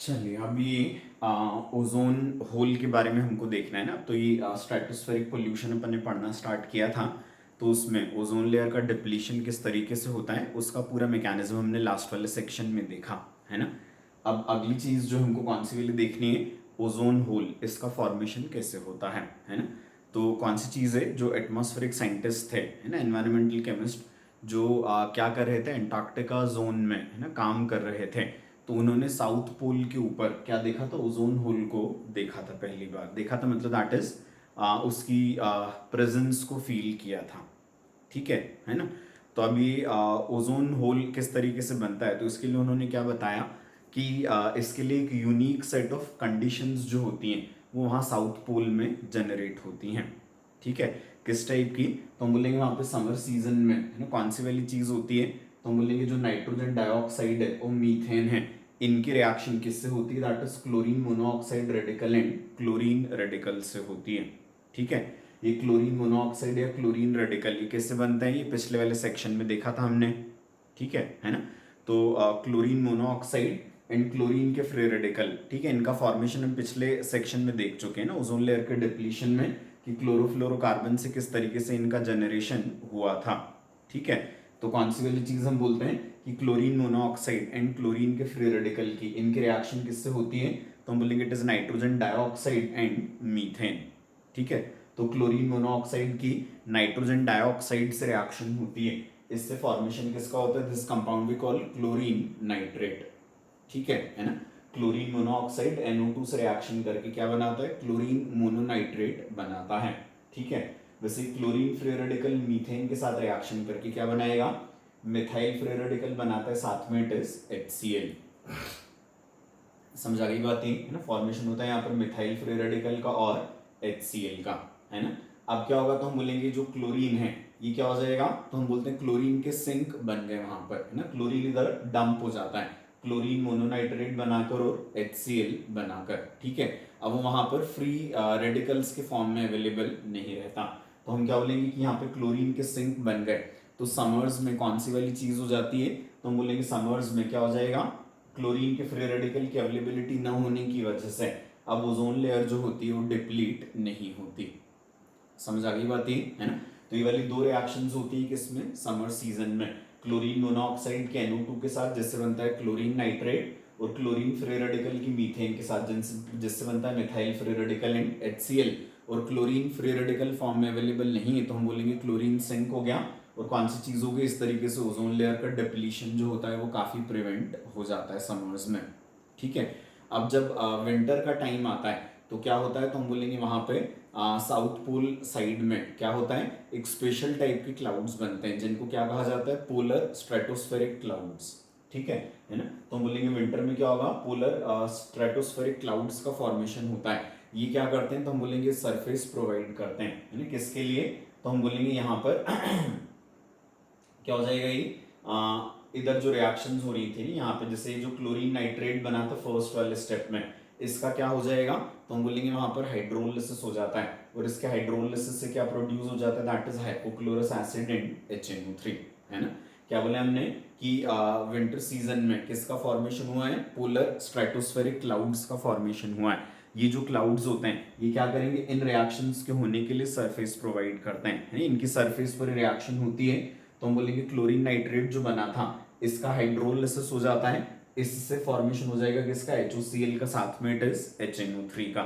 चलिए अब ये ओजोन होल के बारे में हमको देखना है ना। तो ये स्ट्रेटोस्फेरिक पोल्यूशन अपन ने पढ़ना स्टार्ट किया था। तो उसमें ओजोन लेयर का डिप्लीशन किस तरीके से होता है उसका पूरा मैकेनिज्म हमने लास्ट वाले सेक्शन में देखा है ना। अब अगली चीज जो हमको कौन सी वाली देखनी है, ओजोन होल, इसका फॉर्मेशन कैसे होता है ना। तो कौन सी चीज़ है जो एटमॉस्फेरिक साइंटिस्ट थे है ना, एनवायरमेंटल केमिस्ट, जो क्या कर रहे थे, एंटार्क्टिका जोन में है ना काम कर रहे थे। तो उन्होंने साउथ पोल के ऊपर क्या देखा था, ओजोन होल को देखा था, पहली बार देखा था, मतलब दैट इज उसकी प्रेजेंस को फील किया था। ठीक है ना। तो अभी ओजोन होल किस तरीके से बनता है, तो इसके लिए उन्होंने क्या बताया कि इसके लिए एक यूनिक सेट ऑफ कंडीशंस जो होती हैं वो वहाँ साउथ पोल में जनरेट होती हैं। ठीक है, किस टाइप की, तो हम बोलेंगे वहाँ पे समर सीजन में है ना कौन सी वाली चीज़ होती है, तो हम बोलेंगे जो नाइट्रोजन डाइऑक्साइड है और मीथेन है, इनकी रिएक्शन किससे होती है, that is chlorine monoxide radical and chlorine radical से होती है। ठीक है, ये क्लोरीन मोनोऑक्साइड या क्लोरीन रेडिकल ये कैसे बनता है, ये पिछले वाले सेक्शन में देखा था हमने। ठीक है ना। तो क्लोरीन मोनोऑक्साइड एंड क्लोरीन के फ्री रेडिकल, ठीक है, इनका फॉर्मेशन हम पिछले सेक्शन में देख चुके हैं ना, ओजोन लेयर के डिप्लीशन में, कि क्लोरोफ्लोरोकार्बन से किस तरीके से इनका जनरेशन हुआ था। ठीक है, तो कौन सी वाली चीज हम बोलते हैं कि क्लोरीन मोनोऑक्साइड एंड क्लोरीन के फ्री रेडिकल की इनकी रिएक्शन किससे होती है, तो हम बोलेंगे it is nitrogen dioxide and methane. ठीक है, तो क्लोरीन मोनोऑक्साइड की नाइट्रोजन डाइऑक्साइड से रिएक्शन होती है, इससे फॉर्मेशन किसका होता है, this compound we call chlorine nitrate. ठीक है ना। क्लोरीन मोनोऑक्साइड NO2 से रिएक्शन करके क्या बनाता है, क्लोरीन मोनोनाइट्रेट बनाता है। ठीक है, वैसे क्लोरीन फ्री रेडिकल मीथेन के साथ रिएक्शन करके क्या बनाएगा, मिथाइल फ्री रेडिकल बनाता है, साथ में इट इज HCl। समझ आ गई बात, है ना, फॉर्मेशन होता है यहाँ पर मिथाइल फ्री रेडिकल का और HCl का, है ना। अब क्या होगा, तो हम बोलेंगे जो क्लोरीन है ये क्या हो जाएगा, तो हम बोलते हैं क्लोरीन के सिंक बन गए वहां पर, है ना, क्लोरीन इधर डंप हो जाता है, क्लोरीन मोनोनाइट्रेट बनाकर और HCl बनाकर। ठीक है, अब वो वहां पर फ्री रेडिकल्स के फॉर्म में अवेलेबल नहीं रहता, तो हम क्या बोलेंगे कि यहाँ पे क्लोरीन के सिंक बन गए। तो समर्स में कौन सी वाली चीज हो जाती है, तो हम बोलेंगे समर्स में क्या हो जाएगा, क्लोरीन के फ्री रेडिकल की अवेलेबिलिटी न होने की वजह से अब ओजोन लेयर जो होती है वो डिप्लीट नहीं होती। समझ आ गई बात, ये है ना। तो ये वाली दो रिएक्शंस होती है किसमें, समर सीजन में, क्लोरीन मोनोऑक्साइड के NO2 के साथ जिससे बनता है क्लोरीन नाइट्रेट, और क्लोरीन फ्री रेडिकल की मीथेन के साथ जिससे बनता है methyl free radical and HCl। और क्लोरीन फ्री रेडिकल फॉर्म में अवेलेबल नहीं है तो हम बोलेंगे क्लोरीन सिंक हो गया, और कौन सी चीज होगी, इस तरीके से ओजोन लेयर का डिप्लीशन जो होता है वो काफी प्रिवेंट हो जाता है समर्स में। ठीक है, अब जब विंटर का टाइम आता है तो क्या होता है, तो हम बोलेंगे वहां पे साउथ पोल साइड में क्या होता है, एक स्पेशल टाइप के क्लाउड्स बनते हैं जिनको क्या कहा जाता है, पोलर स्ट्रेटोस्फेरिक क्लाउड्स। ठीक है ना। तो हम बोलेंगे विंटर में क्या होगा, पोलर स्ट्रेटोस्फेरिक क्लाउड्स का फॉर्मेशन होता है। ये क्या करते हैं, तो हम बोलेंगे सरफेस प्रोवाइड करते हैं, है ना, किसके लिए, तो हम बोलेंगे यहाँ पर क्या हो जाएगा, ये इधर जो रिएक्शंस हो रही थी यहाँ पे, जैसे जो क्लोरीन नाइट्रेट बना था फर्स्ट वाले स्टेप में, इसका क्या हो जाएगा, तो हम बोलेंगे वहां पर हाइड्रोलिसिस हो जाता है, और इसके हाइड्रोलिसिस से क्या प्रोड्यूस हो जाता है, that is hypochlorous acid and HNO3, है ना। क्या बोले हमने कि विंटर सीजन में किसका फॉर्मेशन हुआ है, पोलर स्ट्रेटोस्फेरिक क्लाउड्स का फॉर्मेशन हुआ है। ये जो क्लाउड्स होते हैं ये क्या करेंगे, इन रिएक्शंस के होने के लिए सरफेस प्रोवाइड करते हैं, है? इनकी सरफेस पर रिएक्शन होती है, तो हम बोलेंगे क्लोरीन नाइट्रेट जो बना था इसका हाइड्रोलिसिस हो जाता है, इससे फॉर्मेशन हो जाएगा किसका, HOCl का, साथ में इट इज HNO3 का।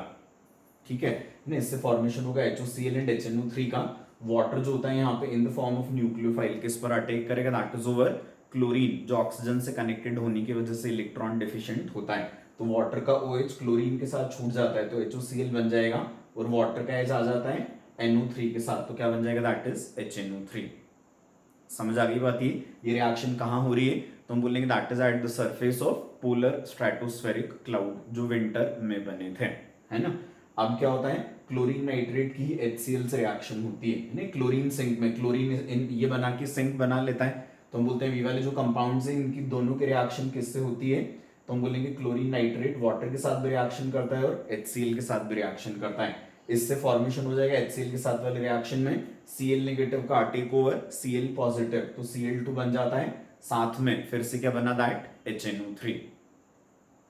ठीक है ना, इससे फॉर्मेशन होगा HOCl एंड HNO3 का। वाटर जो होता है यहाँ पे in the form of nucleophile किस पर अटैक करेगा, दैट इज ओवर क्लोरीन, जो ऑक्सीजन से कनेक्टेड होने की वजह से इलेक्ट्रॉन डिफिशिएंट होता है, तो वाटर का OH क्लोरीन के साथ छूट जाता है तो HOCl बन जाएगा, और वाटर का H आ जाता है NO3 के साथ, तो क्या बन जाएगा, दैट इज HNO3। समझ आ गई बात, ये रिएक्शन कहाँ हो रही है, तो हम बोलेंगे that is at the surface of polar stratospheric cloud जो विंटर में बने थे, है ना। अब क्या होता है, क्लोरीन नाइट्रेट की HCl से रिएक्शन होती है ना, क्लोरीन सिंक में, क्लोरीन ये बना के सिंक बना लेता है, तो हम बोलते हैं वी वाले जो कंपाउंड्स हैं इनकी दोनों की रिएक्शन किससे होती है, तो हम बोलेंगे क्लोरीन नाइट्रेट वाटर के साथ भी रिएक्शन करता है और HCl के साथ भी रिएक्शन करता है, इससे फॉर्मेशन हो जाएगा HCl के साथ वाले रिएक्शन में Cl नेगेटिव का टेक ओवर Cl पॉजिटिव, तो Cl2 बन जाता है, साथ में फिर से क्या बना, दैट HNO3।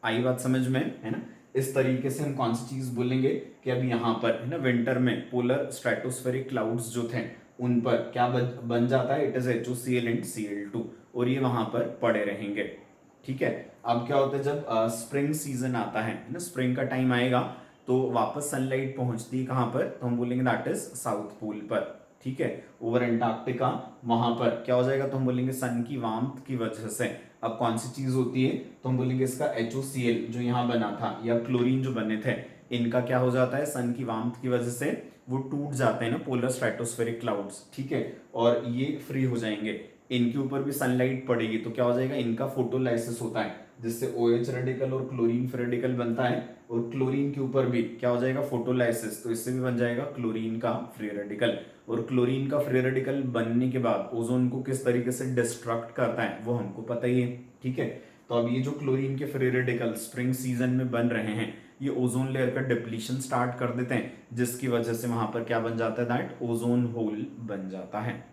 आई बात समझ में, है ना। इस तरीके से हम कौन सी चीज बोलेंगे कि अब यहाँ पर, है ना, विंटर में पोलर स्ट्रेटोस्फेरिक क्लाउड्स जो थे उन पर क्या बन जाता है, it is HOCl and Cl2, और ये वहां पर पड़े रहेंगे। ठीक है। अब क्या होता है जब स्प्रिंग सीजन आता है ना, स्प्रिंग का टाइम आएगा तो वापस सनलाइट पहुंचती है कहाँ पर, तो हम बोलेंगे दैट इज साउथ पोल पर। ठीक है। ओवर एंटार्क्टिका वहां पर क्या हो जाएगा, तो हम बोलेंगे सन की वार्मथ की वजह से। अब कौन सी चीज होती है, तो हम बोलेंगे इसका HOCl जो यहाँ बना था या क्लोरीन जो बने थे, इनका क्या हो जाता है, सन की वार्मथ की वजह से वो टूट जाते हैं ना, पोलर स्ट्रेटोस्फेरिक क्लाउड्स। ठीक है। और ये फ्री हो जाएंगे, इनके ऊपर भी सनलाइट पड़ेगी तो क्या हो जाएगा, इनका फोटोलाइसिस होता है जिससे OH रेडिकल और क्लोरीन फ्री रेडिकल बनता है, और क्लोरीन के ऊपर भी क्या हो जाएगा, फोटोलाइसिस, तो इससे भी बन जाएगा क्लोरीन का फ्री रेडिकल। और क्लोरीन का फ्री रेडिकल बनने के बाद ओजोन को किस तरीके से डिस्ट्रक्ट करता है वो हमको पता ही है। ठीक है। तो अब ये जो क्लोरीन के फ्री रेडिकल स्प्रिंग सीजन में बन रहे हैं, ये ओजोन लेयर का डिप्लीशन स्टार्ट कर देते हैं, जिसकी वजह से वहां पर क्या बन जाता है, दैट ओजोन होल बन जाता है।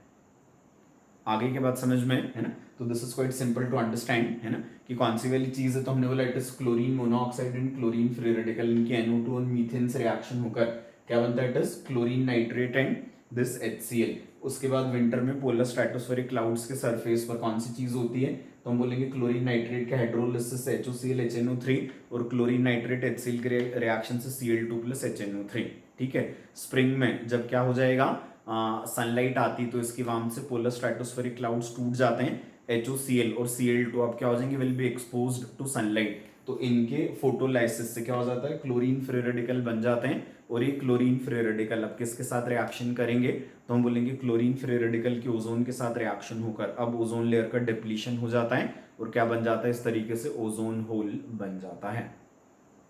आगे के बात समझ में, है ना। तो this is quite simple to understand, है ना, कि कौन सी वाली चीज है, तो हमने बोला it is chlorine monoxide and chlorine free radical, इनकी NO2 और मीथेन से रिएक्शन होकर क्या बनता है, it is chlorine nitrate and this HCl। उसके बाद विंटर में पोलर स्ट्रेटोस्फेरिक क्लाउड्स के सरफेस पर कौन सी चीज होती है, तो हम बोलेंगे क्लोरीन नाइट्रेट के हाइड्रोलिसिस से HOCl HNO3 और क्लोरीन नाइट्रेट HCl के रिएक्शन से Cl2 प्लस HNO3। ठीक है। स्प्रिंग में जब क्या हो जाएगा, सनलाइट आती तो इसकी वार्म से पोलर स्ट्रेटोस्फेरिक क्लाउड्स टूट जाते हैं, HOCl और Cl2 अब क्या हो जाएंगे, will be exposed to sunlight, तो इनके फोटोलाइसिस से क्या हो जाता है, क्लोरीन फ्री रेडिकल बन जाते हैं, और ये क्लोरीन फ्री रेडिकल अब किसके साथ रिएक्शन करेंगे, तो हम बोलेंगे क्लोरीन फ्री रेडिकल की ओजोन के साथ रिएक्शन होकर अब ओजोन लेयर का डिप्लीशन हो जाता है, और क्या बन जाता है, इस तरीके से ओजोन होल बन जाता है।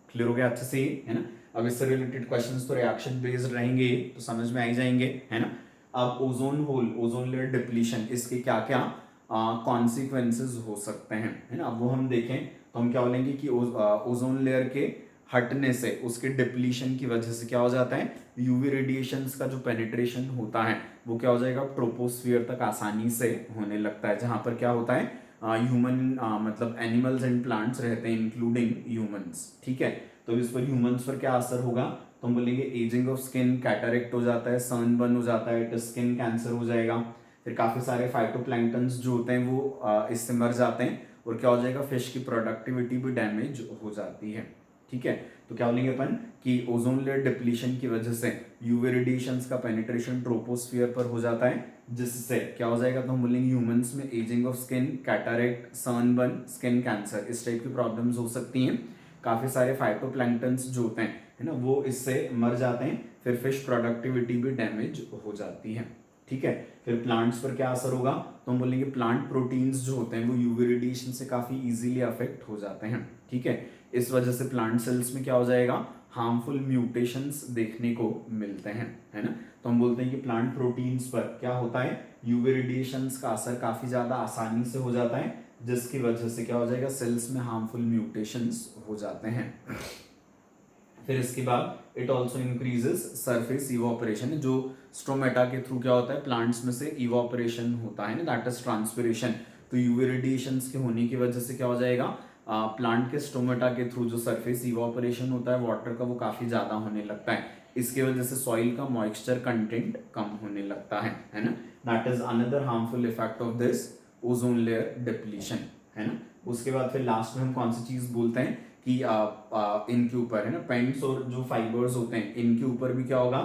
क्लियर हो गया अच्छे से, है ना। अब इससे रिलेटेड क्वेश्चंस तो रिएक्शन बेस्ड रहेंगे तो समझ में आ ही जाएंगे, है ना। अब ozone hole, ozone layer depletion, इसके क्या क्या कॉन्सिक्वेंसेस हो सकते हैं, है ना। अब वो हम देखें तो हम क्या बोलेंगे कि ओजोन लेयर के हटने से, उसके डिप्लीशन की वजह से क्या हो जाता है, यूवी रेडिएशंस का जो पेनिट्रेशन होता है वो क्या हो जाएगा, ट्रोपोस्फियर तक आसानी से होने लगता है, जहां पर क्या होता है, ह्यूमन मतलब एनिमल्स एंड प्लांट्स रहते हैं इंक्लूडिंग ह्यूमंस। ठीक है। तो इस पर ह्यूमंस पर क्या असर होगा, तो हम बोलेंगे एजिंग ऑफ स्किन, कैटरेक्ट हो जाता है, सनबर्न हो जाता है, स्किन कैंसर हो जाएगा, फिर काफी सारे फाइटोप्लैंक्टन्स जो होते हैं वो इससे मर जाते हैं, और क्या हो जाएगा, फिश की प्रोडक्टिविटी भी डैमेज हो जाती है। ठीक है। तो क्या बोलेंगे अपन कि ओजोन लेयर डिप्लीशन की वजह से यूवी रेडिएशंस का पेनिट्रेशन ट्रोपोस्फियर पर हो जाता है, जिससे क्या हो जाएगा, तो हम बोलेंगे ह्यूमंस में ageing of skin, cataract, sunburn, skin cancer, इस टाइप की प्रॉब्लम्स हो सकती हैं। काफी सारे फाइटोप्लैंक्टन्स जो होते हैं, है ना, वो इससे मर जाते हैं, फिर फिश प्रोडक्टिविटी भी डैमेज हो जाती है। ठीक है। फिर प्लांट्स पर क्या असर होगा, तो हम बोलेंगे प्लांट प्रोटीन्स जो होते हैं वो यूवी रेडिएशन से काफी इजीली अफेक्ट हो जाते हैं। ठीक है। इस वजह से प्लांट सेल्स में क्या हो जाएगा, हार्मफुल म्यूटेशंस देखने को मिलते हैं, है ना। तो हम बोलते हैं कि प्लांट प्रोटीन्स पर क्या होता है, यूवी रेडिएशंस का असर काफी ज्यादा आसानी से हो जाता है, जिसकी वजह से क्या हो जाएगा, सेल्स में हार्मफुल म्यूटेशंस हो जाते हैं। फिर इसके बाद it also increases surface evaporation, जो स्ट्रोमेटा के थ्रू क्या होता है, प्लांट्स में से इवोपरेशन होता है ना, दैट इज ट्रांसपिरेशन। तो यूवी रेडिएशंस के होने की वजह से क्या हो जाएगा, प्लांट के स्टोमेटा के थ्रू जो सरफेस इवोपरेशन होता है वाटर का, वो काफी ज्यादा होने लगता है, इसकी वजह से सॉइल का मॉइस्चर कंटेंट कम होने लगता है ना। That is another harmful effect of this ozone layer depletion, है ना। उसके बाद फिर लास्ट में हम कौन सी चीज बोलते हैं कि इनके ऊपर, है ना, पेंट्स और जो फाइबर्स होते हैं इनके ऊपर भी क्या होगा,